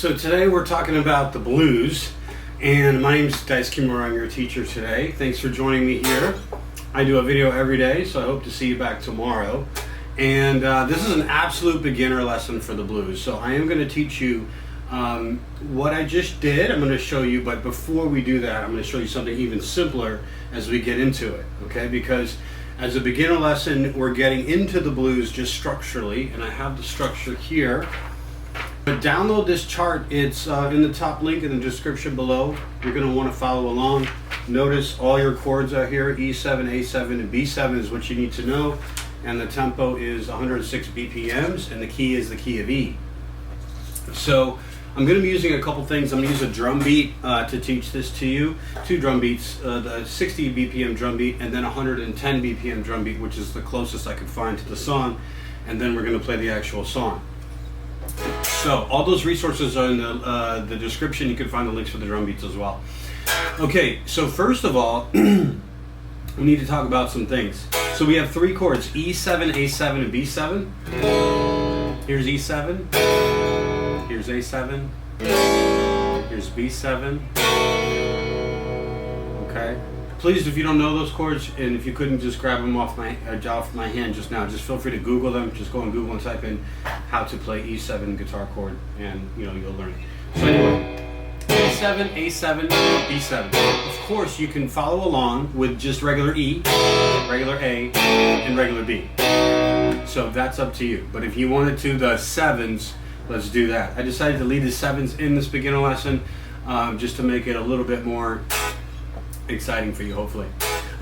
So today we're talking about the blues, and my name's Dice Kimura. I'm your teacher today. Thanks for joining me here. I do a video every day, so I hope to see you back tomorrow. And this is an absolute beginner lesson for the blues. So I am going to teach you what I just did. I'm going to show you, but before we do that, I'm going to show you something even simpler as we get into it, okay? Because as a beginner lesson, we're getting into the blues just structurally, and I have the structure here. But download this chart. It's in the top link in the description below. You're going to want to follow along. Notice all your chords are here. E7, A7, and B7 is what you need to know. And the tempo is 106 BPMs, and the key is the key of E. So I'm going to be using a couple things. I'm going to use a drum beat to teach this to you. Two drum beats, the 60 BPM drum beat and then 110 BPM drum beat, which is the closest I could find to the song. And then we're going to play the actual song. So all those resources are in the description. You can find the links for the drum beats as well. Okay, so first of all, we need to talk about some things. So we have three chords, E7, A7, and B7. Here's E7, here's A7, here's B7. Okay. Please, if you don't know those chords, and if you couldn't just grab them off my hand just now, just feel free to Google them. Just go on Google and type in how to play E7 guitar chord, and you'll learn it. So anyway, E7, A7, B7. Of course, you can follow along with just regular E, regular A, and regular B. So that's up to you. But if you wanted to the sevens, let's do that. I decided to leave the sevens in this beginner lesson just to make it a little bit more exciting for you, hopefully.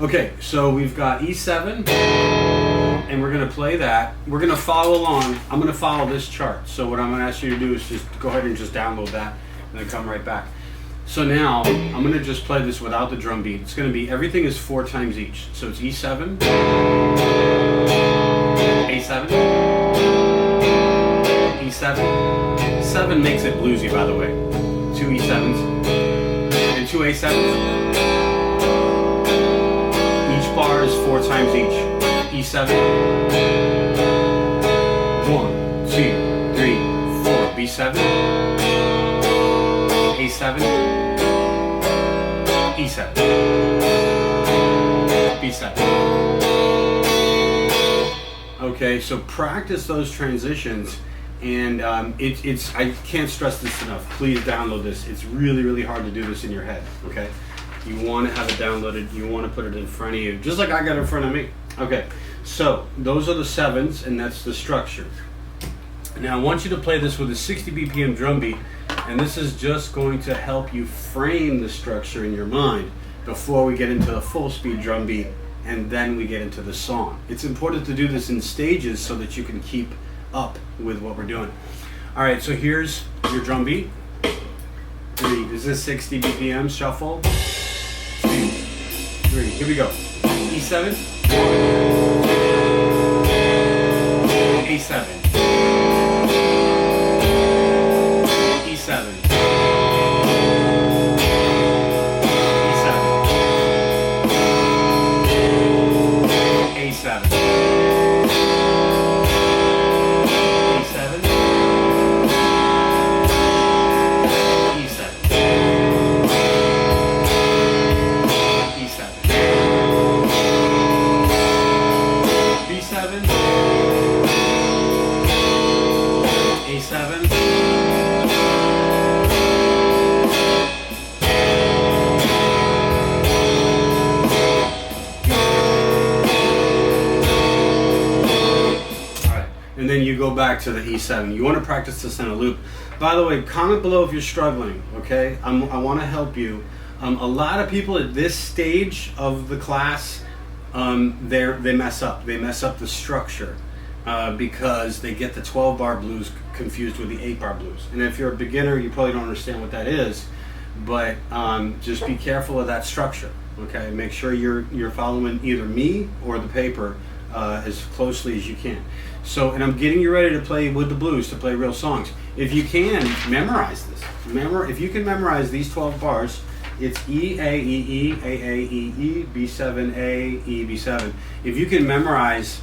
Okay, so we've got E7, and we're going to play that. We're going to follow along. I'm going to follow this chart. So what I'm going to ask you to do is just go ahead and just download that and then come right back. So now I'm going to just play this without the drum beat. It's going to be, everything is 4 times each. So it's E7, A7, E7. 7 makes it bluesy, by the way. 2 E7s and 2 A7s. Bar is 4 times each. E7. 1, 2, 3, 4. B7. A7. E7. B7. Okay, so practice those transitions, and it's I can't stress this enough. Please download this. It's really, really hard to do this in your head. Okay. You want to have it downloaded, you want to put it in front of you, just like I got in front of me. Okay, so those are the sevens, and that's the structure. Now I want you to play this with a 60 BPM drum beat, and this is just going to help you frame the structure in your mind before we get into the full speed drum beat, and then we get into the song. It's important to do this in stages so that you can keep up with what we're doing. All right, so here's your drum beat. 3, this is 60 BPM shuffle. 2, 3, here we go. E7, A7, E7, E7, A7, and then you go back to the E7. You want to practice this in a loop. By the way, comment below if you're struggling, okay? I want to help you. A lot of people at this stage of the class, they mess up. They mess up the structure because they get the 12-bar blues confused with the 8-bar blues. And if you're a beginner, you probably don't understand what that is, but just be careful of that structure, okay? Make sure you're following either me or the paper as closely as you can. So, and I'm getting you ready to play with the blues, to play real songs. If you can, memorize this. If you can memorize these 12 bars, it's E, A, E, E, A, A, E, E, B7, A, E, B7. If you can memorize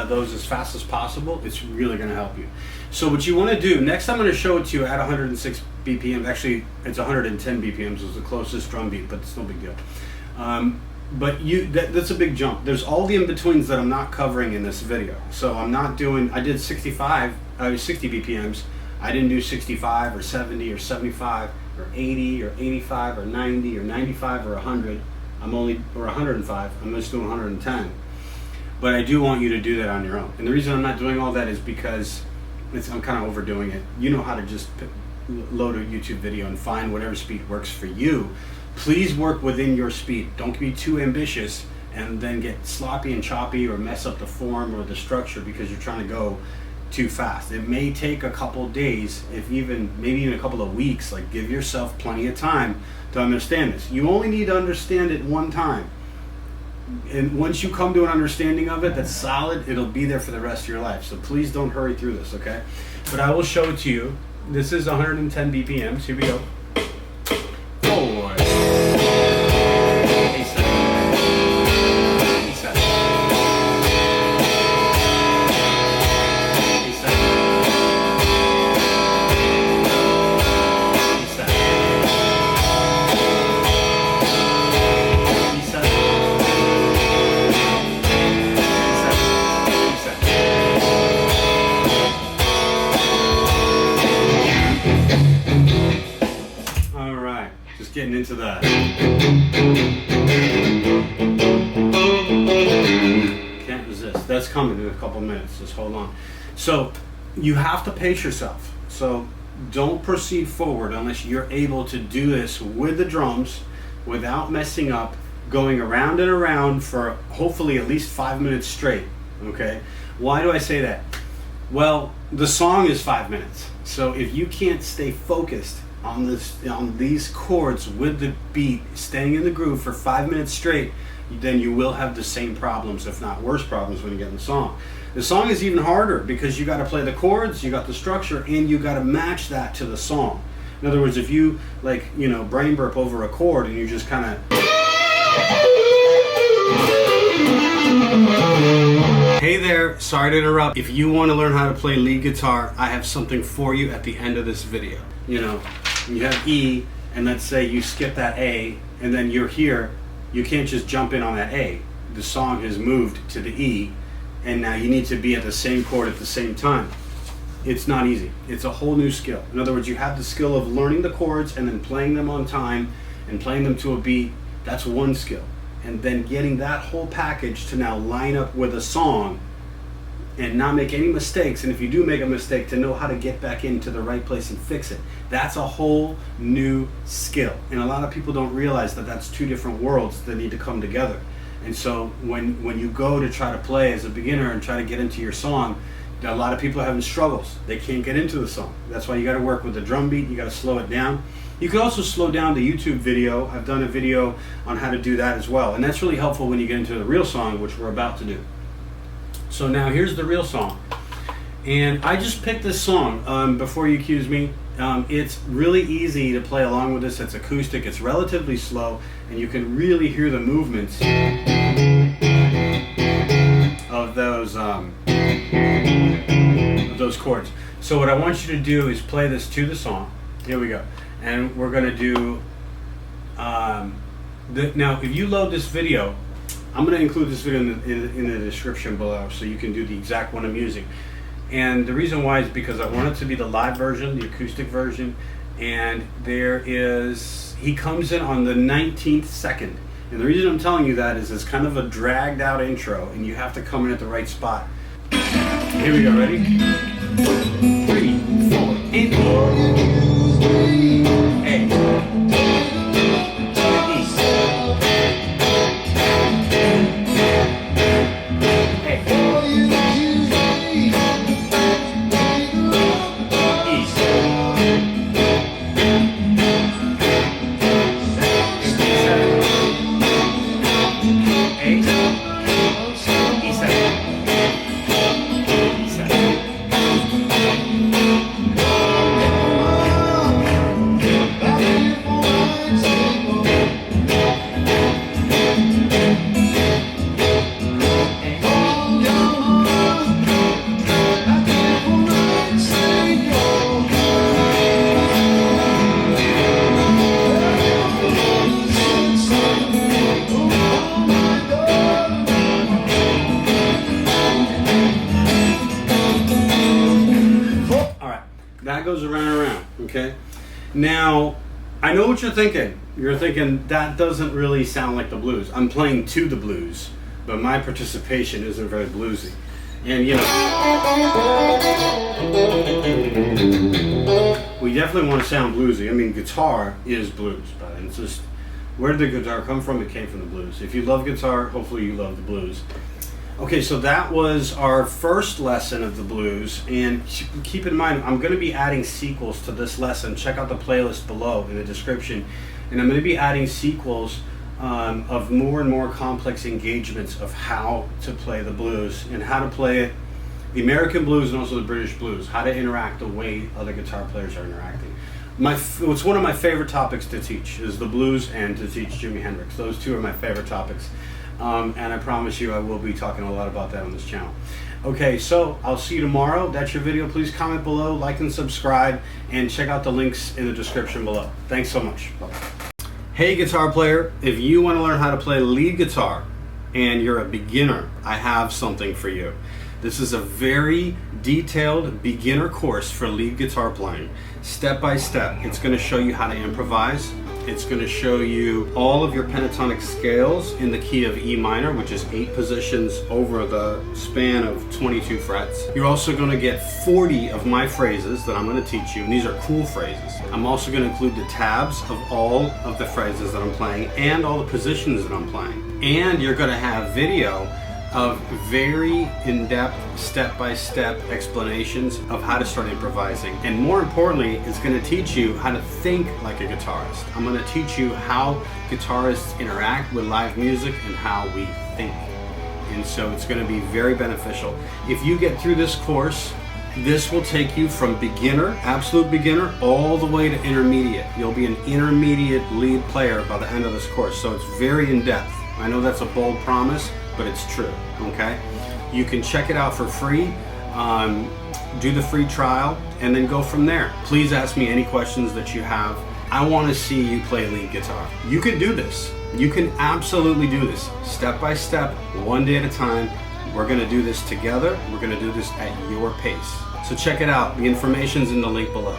those as fast as possible, it's really going to help you. So what you want to do, next I'm going to show it to you at 106 BPM. Actually, it's 110 BPMs is the closest drum beat, but it's no big deal. But that's a big jump. There's all the in-betweens that I'm not covering in this video. So I'm not doing, I did 60 BPMs. I didn't do 65 or 70 or 75 or 80 or 85 or 90 or 95 or 100. Or 105. I'm just doing 110. But I do want you to do that on your own. And the reason I'm not doing all that is because I'm kind of overdoing it. You know how to just load a YouTube video and find whatever speed works for you. Please work within your speed. Don't be too ambitious and then get sloppy and choppy or mess up the form or the structure because you're trying to go too fast. It may take a couple days, maybe even a couple of weeks. Like, give yourself plenty of time to understand this. You only need to understand it one time. And once you come to an understanding of it that's solid, it'll be there for the rest of your life. So please don't hurry through this, okay? But I will show it to you. This is 110 BPMs. Here we go. 4. Getting into that. Can't resist. That's coming in a couple minutes. Just hold on. So you have to pace yourself. So don't proceed forward unless you're able to do this with the drums without messing up, going around and around for hopefully at least 5 minutes straight. Okay? Why do I say that? Well, the song is 5 minutes. So if you can't stay focused on these chords with the beat, staying in the groove for 5 minutes straight, then you will have the same problems, if not worse problems, when you get in the song. The song is even harder because you got to play the chords, you got the structure, and you got to match that to the song. In other words, if you brain burp over a chord and you just kind of Hey there, sorry to interrupt. If you want to learn how to play lead guitar, I have something for you at the end of this video. You have E, and let's say you skip that A, and then you're here, you can't just jump in on that A. The song has moved to the E, and now you need to be at the same chord at the same time. It's not easy. It's a whole new skill. In other words, you have the skill of learning the chords and then playing them on time and playing them to a beat. That's one skill. And then getting that whole package to now line up with a song and not make any mistakes, and if you do make a mistake, to know how to get back into the right place and fix it. That's a whole new skill, and a lot of people don't realize that that's two different worlds that need to come together. And so when you go to try to play as a beginner and try to get into your song, a lot of people are having struggles. They can't get into the song. That's why you got to work with the drum beat. You got to slow it down. You can also slow down the YouTube video. I've done a video on how to do that as well, and that's really helpful when you get into the real song, which we're about to do. So now here's the real song, and I just picked this song before you accuse me. It's really easy to play along with this. It's acoustic, it's relatively slow, and you can really hear the movements of those chords. So what I want you to do is play this to the song. Here we go, and we're going to do now if you load this video, I'm going to include this video in the description below so you can do the exact one I'm using. And the reason why is because I want it to be the live version, the acoustic version, and he comes in on the 19th second. And the reason I'm telling you that is it's kind of a dragged out intro and you have to come in at the right spot. Here we go, ready? 3, 4, and A. That goes around and around, okay? Now, I know what you're thinking. You're thinking, that doesn't really sound like the blues. I'm playing to the blues, but my participation isn't very bluesy. And you know, we definitely want to sound bluesy. I mean, guitar is blues, but it's just, where did the guitar come from? It came from the blues. If you love guitar, hopefully you love the blues. Okay, so that was our first lesson of the blues, and keep in mind, I'm going to be adding sequels to this lesson. Check out the playlist below in the description, and I'm going to be adding sequels of more and more complex engagements of how to play the blues and how to play it, the American blues and also the British blues, how to interact the way other guitar players are interacting. It's one of my favorite topics to teach is the blues and to teach Jimi Hendrix. Those two are my favorite topics. And I promise you I will be talking a lot about that on this channel. Okay, so I'll see you tomorrow. That's your video. Please comment below, like and subscribe, and check out the links in the description below. Thanks so much. Bye-bye. Hey guitar player, if you want to learn how to play lead guitar and you're a beginner, I have something for you. This is a very detailed beginner course for lead guitar playing. Step by step, it's going to show you how to improvise. It's going to show you all of your pentatonic scales in the key of E minor, which is 8 positions over the span of 22 frets. You're also going to get 40 of my phrases that I'm going to teach you, and these are cool phrases. I'm also going to include the tabs of all of the phrases that I'm playing and all the positions that I'm playing. And you're going to have video of very in-depth, step-by-step explanations of how to start improvising. And more importantly, it's going to teach you how to think like a guitarist. I'm going to teach you how guitarists interact with live music and how we think. And so it's going to be very beneficial. If you get through this course, this will take you from beginner, absolute beginner, all the way to intermediate. You'll be an intermediate lead player by the end of this course. So it's very in-depth. I know that's a bold promise, but it's true, okay? You can check it out for free, do the free trial, and then go from there. Please ask me any questions that you have. I want to see you play lead guitar. You can do this. You can absolutely do this. Step by step, one day at a time. We're gonna do this together. We're gonna do this at your pace. So check it out. The information's in the link below.